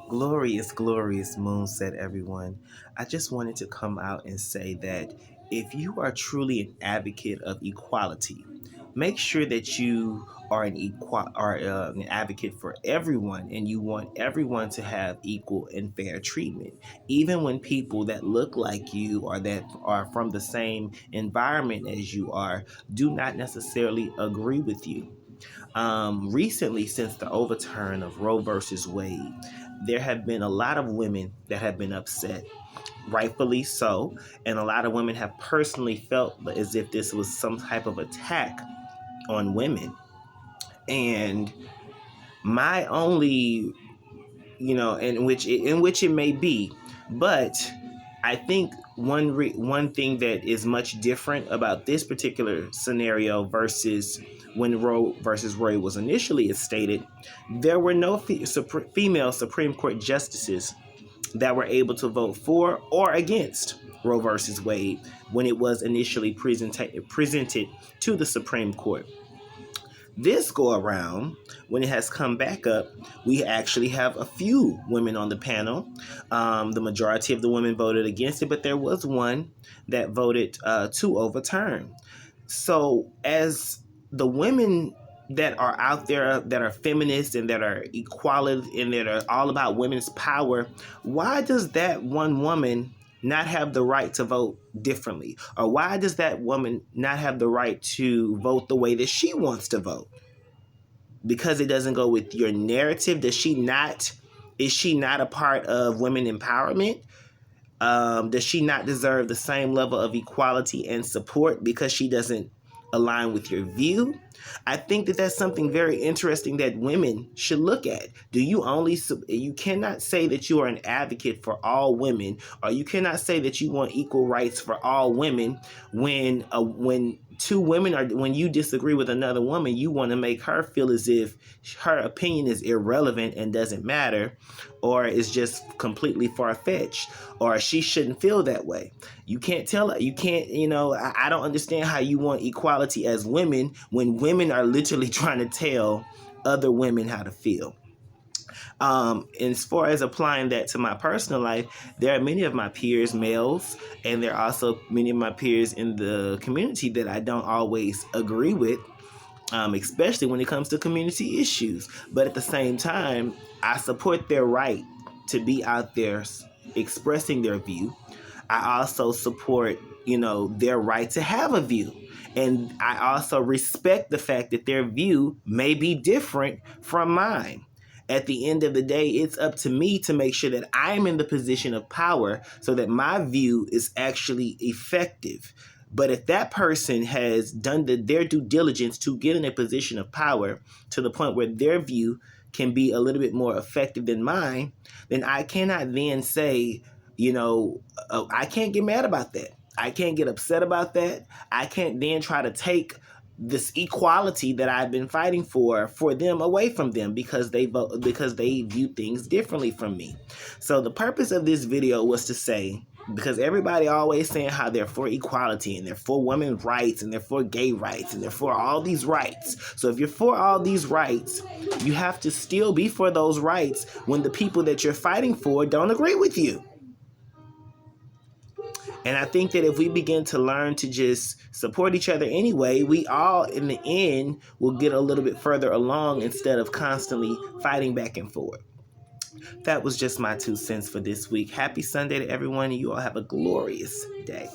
Glorious, glorious moonset, everyone. I just wanted to come out and say that if you are truly an advocate of equality, make sure that you are an advocate for everyone, and you want everyone to have equal and fair treatment, even when people that look like you or that are from the same environment as you are do not necessarily agree with you. Recently, since the overturn of Roe versus Wade, there have been a lot of women that have been upset, rightfully so, and a lot of women have personally felt as if this was some type of attack on women. And my only, in which it may be, but I think one thing that is much different about this particular scenario versus when Roe versus Wade was initially stated, there were no female Supreme Court justices that were able to vote for or against Roe versus Wade when it was initially presented to the Supreme Court. This go around, when it has come back up, we actually have a few women on the panel. The majority of the women voted against it, but there was one that voted to overturn. So, as the women that are out there that are feminists and that are equality and that are all about women's power, why does that one woman not have the right to vote differently? Or why does that woman not have the right to vote the way that she wants to vote? Because it doesn't go with your narrative? Is she not a part of women empowerment? Does she not deserve the same level of equality and support because she doesn't align with your view? I think that that's something very interesting that women should look at. You cannot say that you are an advocate for all women, or you cannot say that you want equal rights for all women when you disagree with another woman, you want to make her feel as if her opinion is irrelevant and doesn't matter, or is just completely far-fetched, or she shouldn't feel that way. You can't tell her. You can't, I don't understand how you want equality as women when women are literally trying to tell other women how to feel. As far as applying that to my personal life, there are many of my peers, males, and there are also many of my peers in the community that I don't always agree with, especially when it comes to community issues. But at the same time, I support their right to be out there expressing their view. I also support, their right to have a view. And I also respect the fact that their view may be different from mine. At the end of the day, it's up to me to make sure that I'm in the position of power so that my view is actually effective. But if that person has done their due diligence to get in a position of power to the point where their view can be a little bit more effective than mine, then I cannot then say, I can't get mad about that. I can't get upset about that. I can't then try to take this equality that I've been fighting for them away from them because they view things differently from me. So the purpose of this video was to say, because everybody always saying how they're for equality and they're for women's rights and they're for gay rights and they're for all these rights. So if you're for all these rights, you have to still be for those rights when the people that you're fighting for don't agree with you. And I think that if we begin to learn to just support each other anyway, we all, in the end, will get a little bit further along instead of constantly fighting back and forth. That was just my 2 cents for this week. Happy Sunday to everyone, and you all have a glorious day.